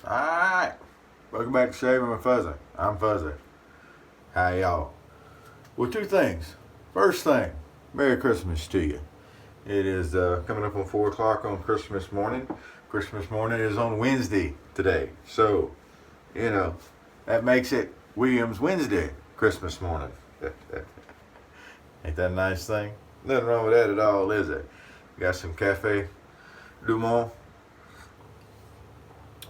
Alright, welcome back to Shaving with Fuzzy. I'm Fuzzy. How y'all? Well, two things. First thing, Merry Christmas to you. It is coming up on 4 o'clock on Christmas morning. Christmas morning is on Wednesday today. So, that makes it Williams Wednesday Christmas morning. Ain't that a nice thing? Nothing wrong with that at all, is it? Got some Cafe Du Monde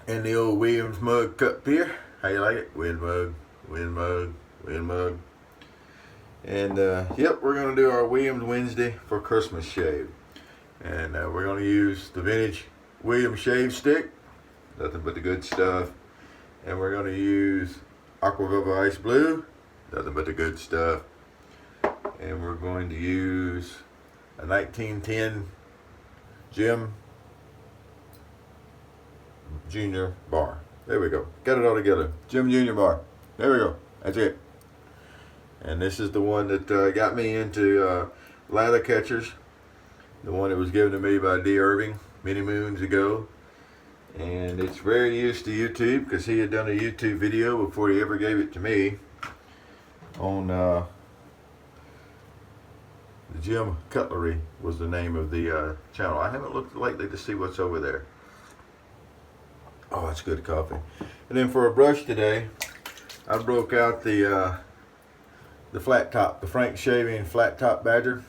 in the old Williams mug cup here. How you like it? Wind mug, wind mug, wind mug. And yep, we're gonna do our Williams Wednesday for Christmas shave. And we're gonna use the vintage Williams shave stick, nothing but the good stuff. And we're gonna use Aqua Velva Ice Blue, nothing but the good stuff. And we're going to use a 1910 Jim Junior bar. There we go. Got it all together. Jim Junior bar. There we go. That's it. And this is the one that got me into lather catchers. The one that was given to me by D. Irving many moons ago. And it's very used to YouTube because he had done a YouTube video before he ever gave it to me on the Jim Cutlery was the name of the channel. I haven't looked lately to see what's over there. Oh, it's good coffee. And then for a brush today, I broke out the flat top, the Frank Shaving flat top Badger,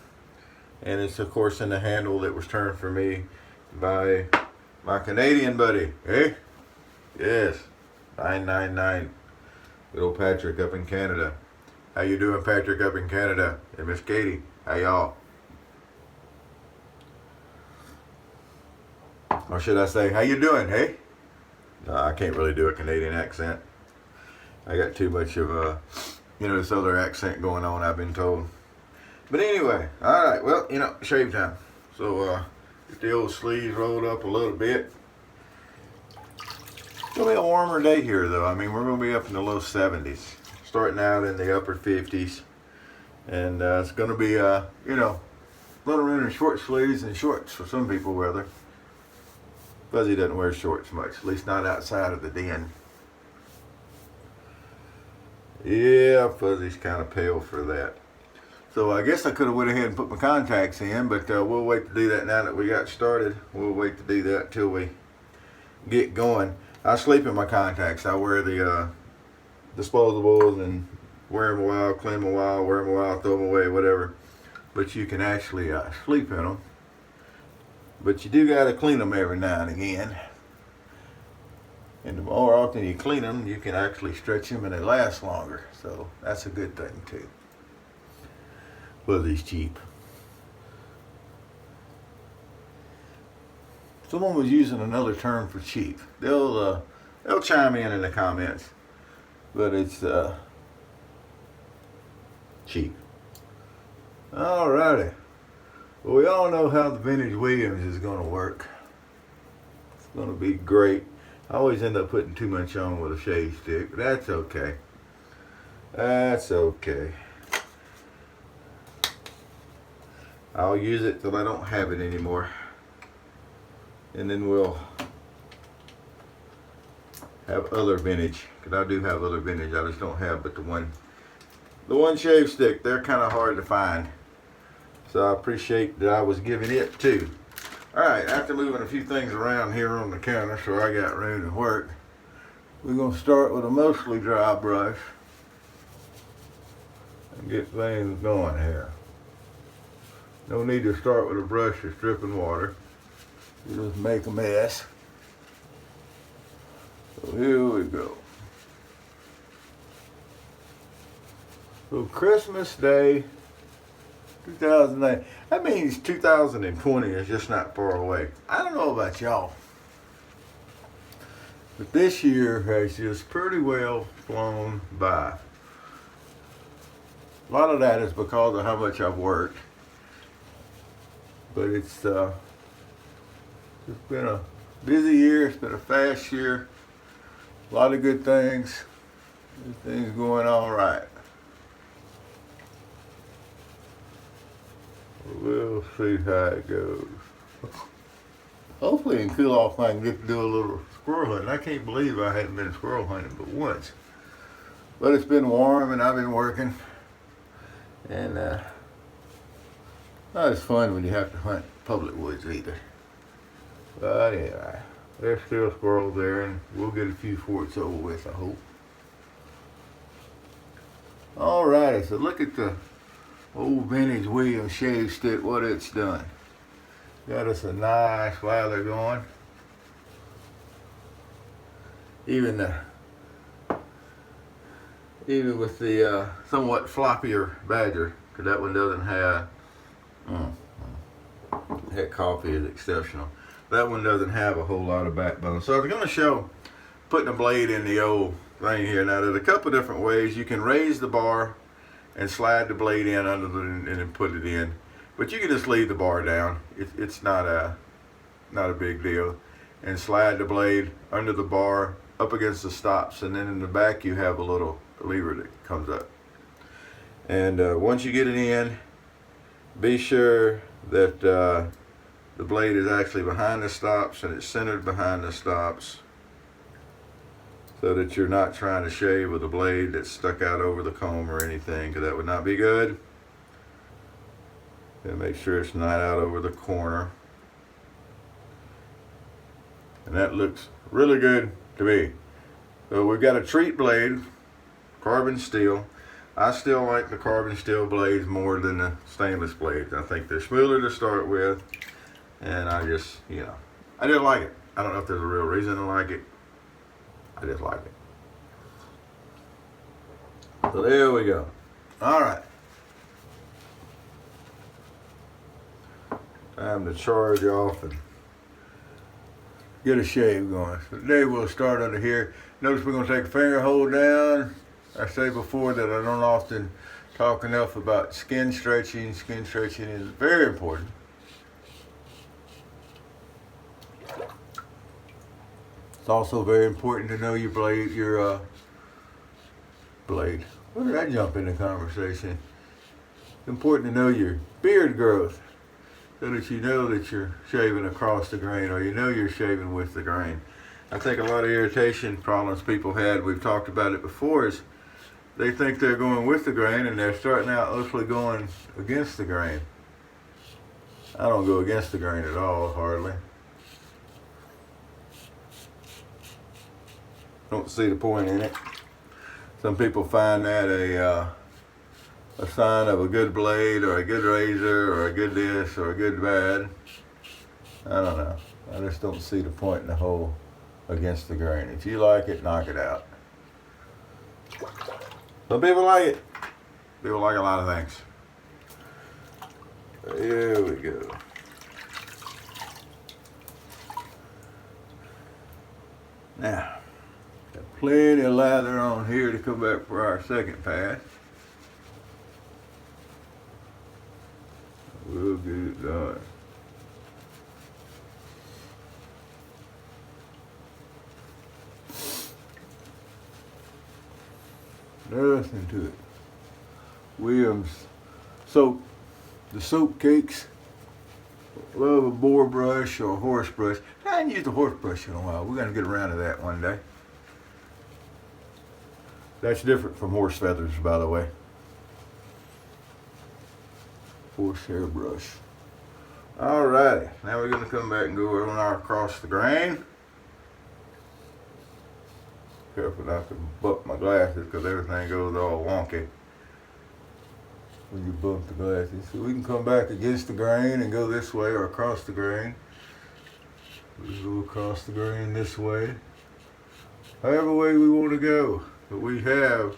and it's of course in the handle that was turned for me by my Canadian buddy. Hey, yes, 999. Good old Patrick up in Canada. How you doing, Patrick, up in Canada? And Miss Katie, how y'all? Or should I say, how you doing, hey? No, I can't really do a Canadian accent. I got too much of this other accent going on, I've been told. But anyway, all right, well, shave time. So get the old sleeves rolled up a little bit. It's gonna be a warmer day here, though. I mean, we're gonna be up in the low 70s, starting out in the upper 50s, and it's gonna be little room in short sleeves and shorts for some people, rather. Fuzzy doesn't wear shorts much, at least not outside of the den. Yeah, Fuzzy's kind of pale for that. So I guess I could have went ahead and put my contacts in, but we'll wait to do that now that we got started. We'll wait to do that till we get going. I sleep in my contacts. I wear the disposables and wear them a while, clean them a while, wear them a while, throw them away, whatever. But you can actually sleep in them. But you do got to clean them every now and again. And the more often you clean them, you can actually stretch them and they last longer. So that's a good thing too. Fuzzy's cheap. Someone was using another term for cheap. They'll chime in the comments. But it's cheap. Alrighty. Well, we all know how the vintage Williams is going to work. It's going to be great. I always end up putting too much on with a shave stick, but that's okay. That's okay. I'll use it till I don't have it anymore. And then we'll have other vintage, because I do have other vintage. I just don't have but the one shave stick. They're kind of hard to find. So I appreciate that I was giving it too. Alright, after moving a few things around here on the counter so I got room to work, we're going to start with a mostly dry brush and get things going here. No need to start with a brush that's dripping water. You just make a mess. So here we go. So Christmas Day 2009. That means 2020 is just not far away. I don't know about y'all, but this year has just pretty well flown by. A lot of that is because of how much I've worked, but it's been a busy year. It's been a fast year. A lot of good things. Everything's going all right. We'll see how it goes. Hopefully in cool off I can get to do a little squirrel hunting. I can't believe I hadn't been squirrel hunting but once. But it's been warm and I've been working. And not as fun when you have to hunt public woods either. But anyway, there's still squirrels there, and we'll get a few forts over with, I hope. Alrighty, so look at the old vintage Williams shave stick, what it's done. Got us a nice lather going. Even with the somewhat floppier Badger, because that one doesn't have, that coffee is exceptional. That one doesn't have a whole lot of backbone. So I'm going to show putting a blade in the old thing here. Now there's a couple different ways. You can raise the bar and slide the blade in under the, and then put it in. But you can just leave the bar down. It's not a big deal. And slide the blade under the bar up against the stops, and then in the back you have a little lever that comes up. And once you get it in, be sure that the blade is actually behind the stops and it's centered behind the stops, so that you're not trying to shave with a blade that's stuck out over the comb or anything, because that would not be good. And make sure it's not out over the corner. And that looks really good to me. So we've got a treat blade, carbon steel. I still like the carbon steel blades more than the stainless blades. I think they're smoother to start with, and I just like it. I don't know if there's a real reason to like it. I just like it. So there we go. All right. Time to charge off and get a shave going. So today we'll start under here. Notice we're going to take a finger hold down. I say before that I don't often talk enough about skin stretching. Skin stretching is very important. It's also very important to know your blade, blade. Where did I jump in the conversation? It's important to know your beard growth, so that you know that you're shaving across the grain, or you know you're shaving with the grain. I think a lot of irritation problems people had, we've talked about it before, is they think they're going with the grain and they're starting out mostly going against the grain. I don't go against the grain at all, hardly. Don't see the point in it. Some people find that a sign of a good blade, or a good razor, or a good this, or a good bad. I don't know. I just don't see the point in the whole against the grain. If you like it, knock it out. Some people like it. People like a lot of things. There we go. Now, got plenty of lather on here to come back for our second pass. We'll get it done. Nothing to it. Williams soap, the soap cakes. Love a boar brush or a horse brush. I haven't used a horse brush in a while. We're going to get around to that one day. That's different from horse feathers, by the way. Horsehair brush. Alrighty, now we're going to come back and go on our across the grain. Careful not to bump my glasses, because everything goes all wonky when you bump the glasses. So we can come back against the grain and go this way, or across the grain. We go across the grain this way. However way we want to go. But we have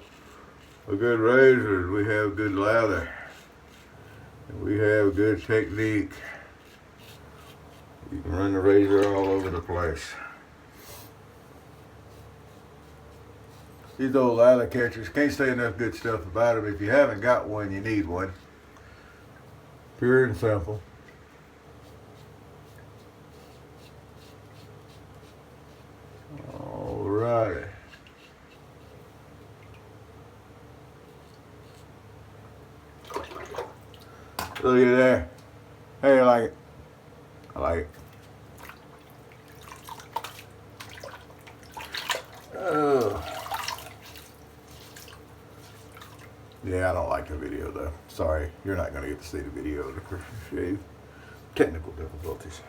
a good razor, we have good lather, and we have good technique. You can run the razor all over the place. These old lather catchers, can't say enough good stuff about them. If you haven't got one, you need one. Pure and simple. Alrighty. Look at there. Hey, I like it. I like it. Yeah, I don't like the video though. Sorry, you're not going to get to see the video of the Christmas shave. Technical difficulties.